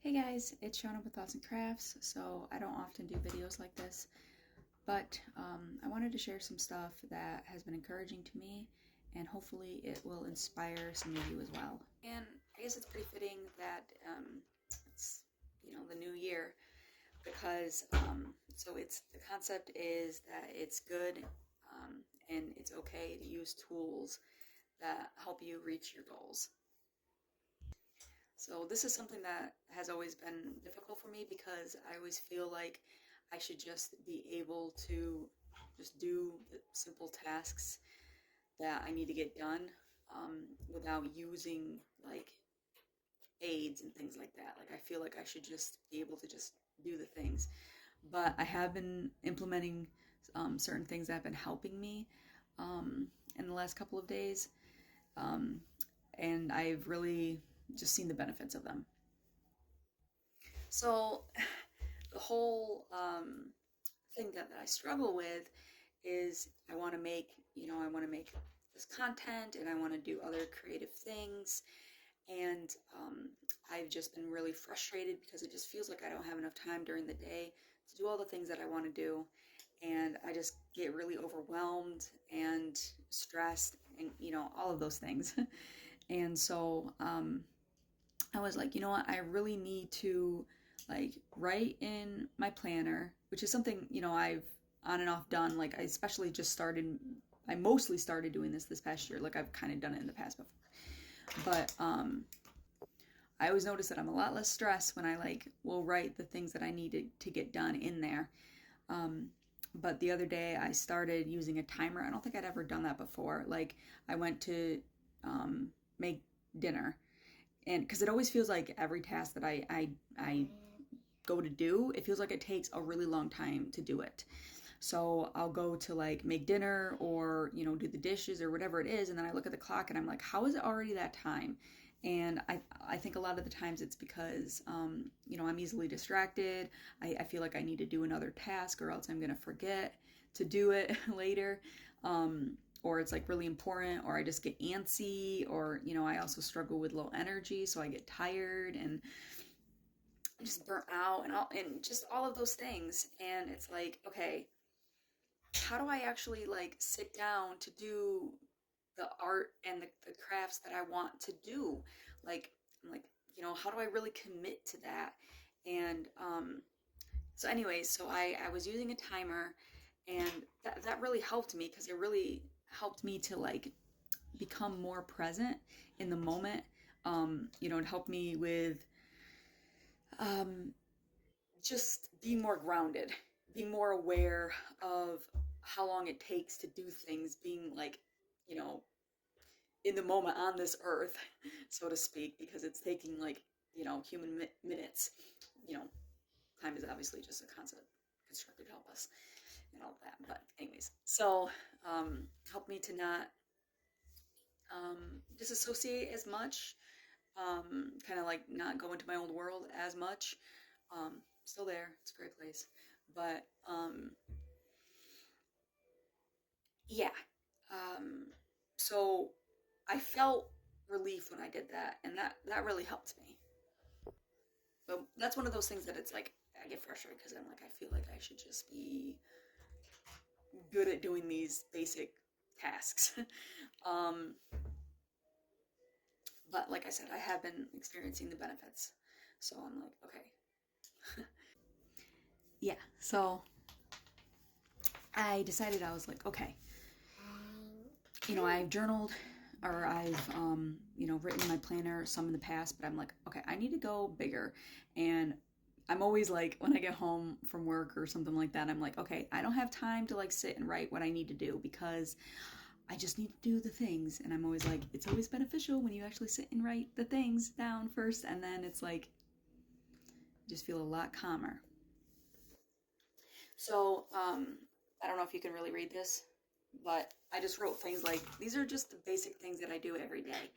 Hey guys, it's Shona with Thoughts and Crafts. So I don't often do videos like this, but I wanted to share some stuff that has been encouraging to me, and hopefully it will inspire some of you as well. And I guess it's pretty fitting that it's the new year because so it's the concept is that it's good and it's okay to use tools that help you reach your goals. So this is something that has always been difficult for me because I always feel like I should just be able to just do the simple tasks that I need to get done without using like aids and things like that. Like I feel like I should just be able to just do the things. But I have been implementing certain things that have been helping me in the last couple of days. And I've really just seen the benefits of them. So the whole thing that I struggle with is I want to make, I want to make this content and I want to do other creative things. And I've just been really frustrated because it just feels like I don't have enough time during the day to do all the things that I want to do. And I just get really overwhelmed and stressed and, all of those things. And so I was like, you know what, I really need to like write in my planner, which is something, I've on and off done. Like I mostly started doing this past year. Like I've kind of done it in the past before. But I always notice that I'm a lot less stressed when I like will write the things that I needed to get done in there. But the other day I started using a timer. I don't think I'd ever done that before. Like I went to make dinner, and because it always feels like every task that I go to do, it feels like it takes a really long time to do it. So I'll go to like make dinner or, do the dishes or whatever it is. And then I look at the clock and I'm like, how is it already that time? And I think a lot of the times it's because, I'm easily distracted. I feel like I need to do another task or else I'm going to forget to do it later. Or it's like really important, or I just get antsy, or, I also struggle with low energy. So I get tired and just burnt out and just all of those things. And it's like, okay, how do I actually like sit down to do the art and the crafts that I want to do? Like, I'm like, how do I really commit to that? And so anyways, so I was using a timer, and that really helped me because it really helped me to like become more present in the moment. It helped me with just being more grounded, being more aware of how long it takes to do things, being like, you know, in the moment on this earth, so to speak, because it's taking like, human minutes. You know, time is obviously just a concept constructed to help us and all that. But anyways, so help me to not disassociate as much, kind of like not go into my old world as much. Still there, it's a great place. But yeah, um, so I felt relief when I did that, and that really helped me. But that's one of those things that it's like I get frustrated because I'm like I feel like I should just be good at doing these basic tasks. um, but like I said, I have been experiencing the benefits, so I'm like okay. Yeah, so I decided I was like okay, I've journaled or I've, written in my planner some in the past, but I'm like, okay, I need to go bigger. And I'm always like, when I get home from work or something like that, I'm like, okay, I don't have time to like sit and write what I need to do because I just need to do the things. And I'm always like, it's always beneficial when you actually sit and write the things down first. And then it's like, just feel a lot calmer. So, I don't know if you can really read this, but I just wrote things like these are just the basic things that I do every day.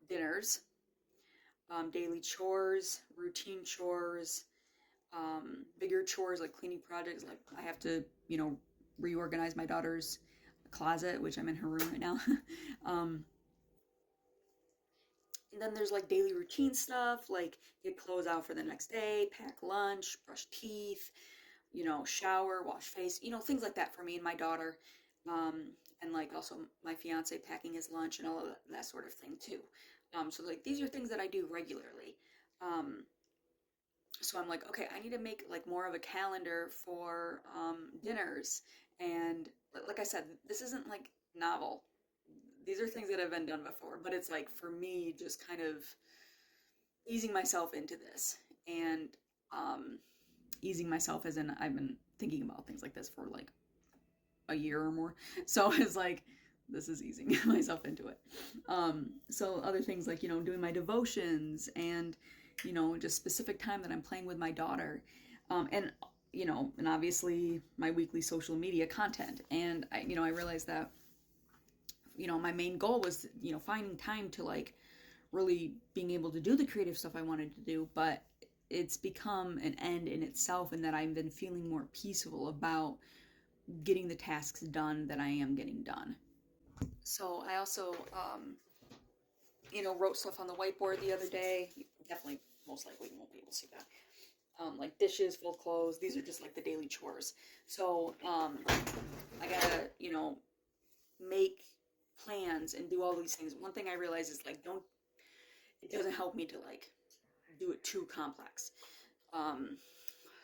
Dinners, daily chores, routine chores, bigger chores like cleaning projects. Like I have to, reorganize my daughter's closet, which I'm in her room right now. um, And then there's like daily routine stuff, like get clothes out for the next day, pack lunch, brush teeth, shower, wash face, things like that for me and my daughter. Um, and like also my fiance packing his lunch and all of that sort of thing too. So like these are things that I do regularly. Um, so I'm like, okay, I need to make like more of a calendar for dinners. And like I said, this isn't like novel. These are things that have been done before, but it's like for me, just kind of easing myself into this and um, easing myself as in I've been thinking about things like this for like a year or more. So it's like, this is easing myself into it. So other things like, doing my devotions and, just specific time that I'm playing with my daughter. And, and obviously my weekly social media content. And I realized that, my main goal was, finding time to like really being able to do the creative stuff I wanted to do, but it's become an end in itself, and that I've been feeling more peaceful about getting the tasks done that I am getting done. So I also, wrote stuff on the whiteboard the other day. You definitely, most likely, won't be able to see that. Like dishes, fold clothes. These are just like the daily chores. So I gotta, make plans and do all these things. One thing I realize is like, it doesn't help me to like do it too complex. Um,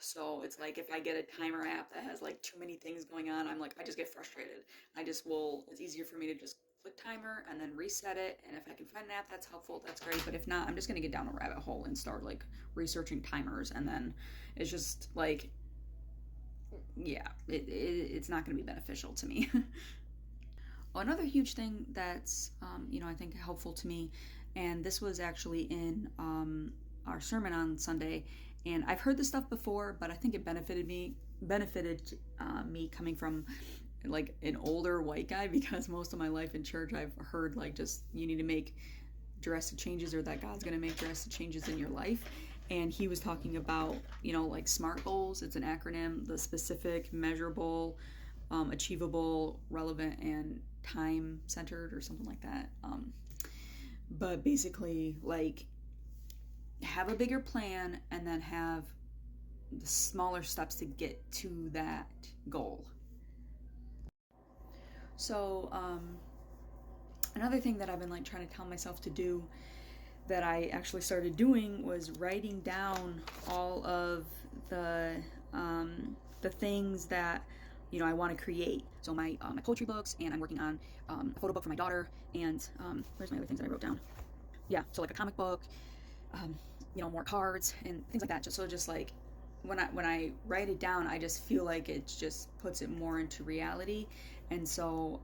So it's like if I get a timer app that has like too many things going on, I'm like, I just get frustrated. It's easier for me to just click timer and then reset it. And if I can find an app that's helpful, that's great. But if not, I'm just going to get down a rabbit hole and start like researching timers. And then it's just like, yeah, it's not going to be beneficial to me. Another huge thing that's, I think helpful to me, and this was actually in our sermon on Sunday, and I've heard this stuff before, but I think it benefited me coming from like an older white guy, because most of my life in church I've heard like just you need to make drastic changes, or that God's going to make drastic changes in your life. And he was talking about, like SMART goals. It's an acronym: the specific, measurable, achievable, relevant, and time centered, or something like that. But basically, like, have a bigger plan and then have the smaller steps to get to that goal. So, another thing that I've been like trying to tell myself to do, that I actually started doing, was writing down all of the things that I want to create. So my poetry books, and I'm working on a photo book for my daughter, and where's my other things that I wrote down? Yeah, so like a comic book, um, more cards and things like that. Just like when I write it down, I just feel like it just puts it more into reality, and so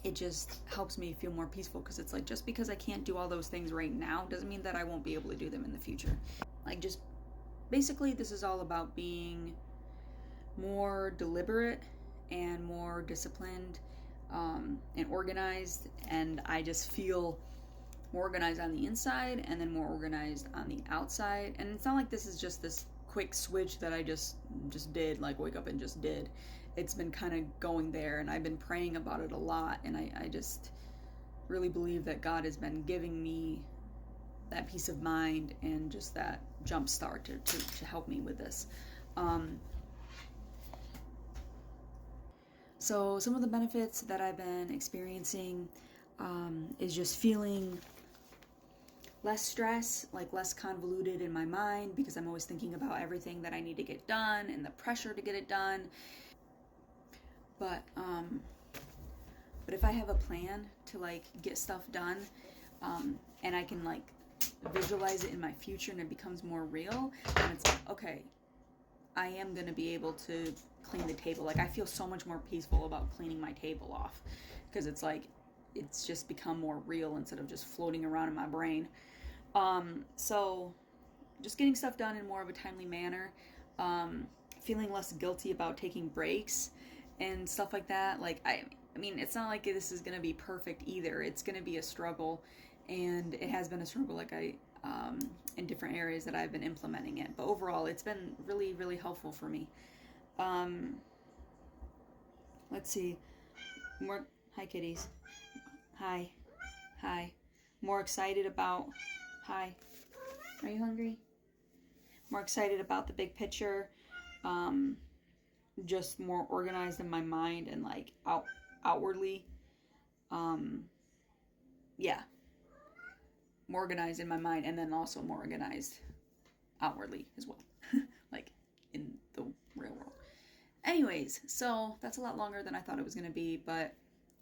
it just helps me feel more peaceful, because it's like, just because I can't do all those things right now doesn't mean that I won't be able to do them in the future. Like, just basically, this is all about being more deliberate and more disciplined, and organized. And I just feel more organized on the inside and then more organized on the outside. And it's not like this is just this quick switch that I just did, like wake up and just did. It's been kind of going there, and I've been praying about it a lot, and I just really believe that God has been giving me that peace of mind and just that jump start to help me with this. So some of the benefits that I've been experiencing is just feeling less stress, like less convoluted in my mind, because I'm always thinking about everything that I need to get done and the pressure to get it done. But if I have a plan to like get stuff done, and I can like visualize it in my future and it becomes more real, and it's like, okay, I am gonna be able to clean the table. Like, I feel so much more peaceful about cleaning my table off, because it's like it's just become more real instead of just floating around in my brain. So just getting stuff done in more of a timely manner, feeling less guilty about taking breaks and stuff like that. Like, I mean, it's not like this is gonna be perfect either. It's gonna be a struggle, and it has been a struggle. Like in different areas that I've been implementing it, but overall, it's been really, really helpful for me. Let's see. More. Hi, kitties. Hi. Hi. more excited about, hi, are you hungry? More excited about the big picture, just more organized in my mind and like outwardly. Yeah, more organized in my mind, and then also more organized outwardly as well, like in the real world. Anyways, so that's a lot longer than I thought it was going to be, but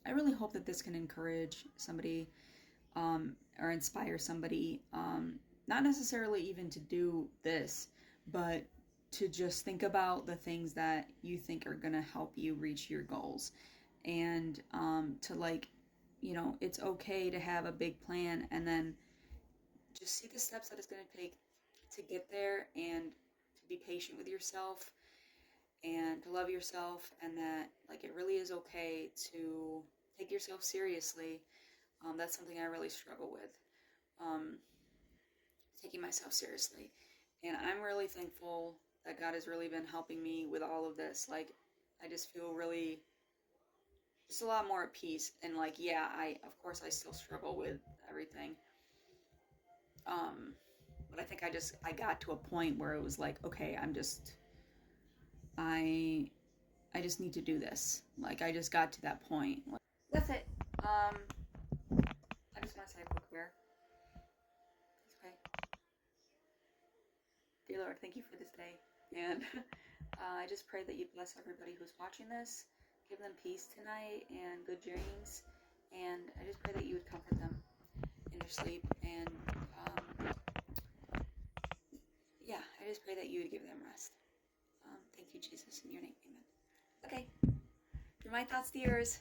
I really hope that this can encourage somebody, or inspire somebody, not necessarily even to do this, but to just think about the things that you think are going to help you reach your goals. And to, like, it's okay to have a big plan and then just see the steps that it's going to take to get there, and to be patient with yourself and to love yourself, and that, like, it really is okay to take yourself seriously. That's something I really struggle with, um, taking myself seriously. And I'm really thankful that God has really been helping me with all of this. Like, I just feel really, just a lot more at peace. And, like, yeah, of course, I still struggle with everything. But I think I got to a point where it was like, okay, I just need to do this. Like, I just got to that point. Like, that's it. I just want to say a quick prayer. Okay. Dear Lord, thank you for this day. And I just pray that you bless everybody who's watching this. Give them peace tonight and good dreams. And I just pray that you would comfort them in their sleep. And yeah, I just pray that you would give them rest. Thank you, Jesus, in your name. Amen. Okay. From my thoughts to yours.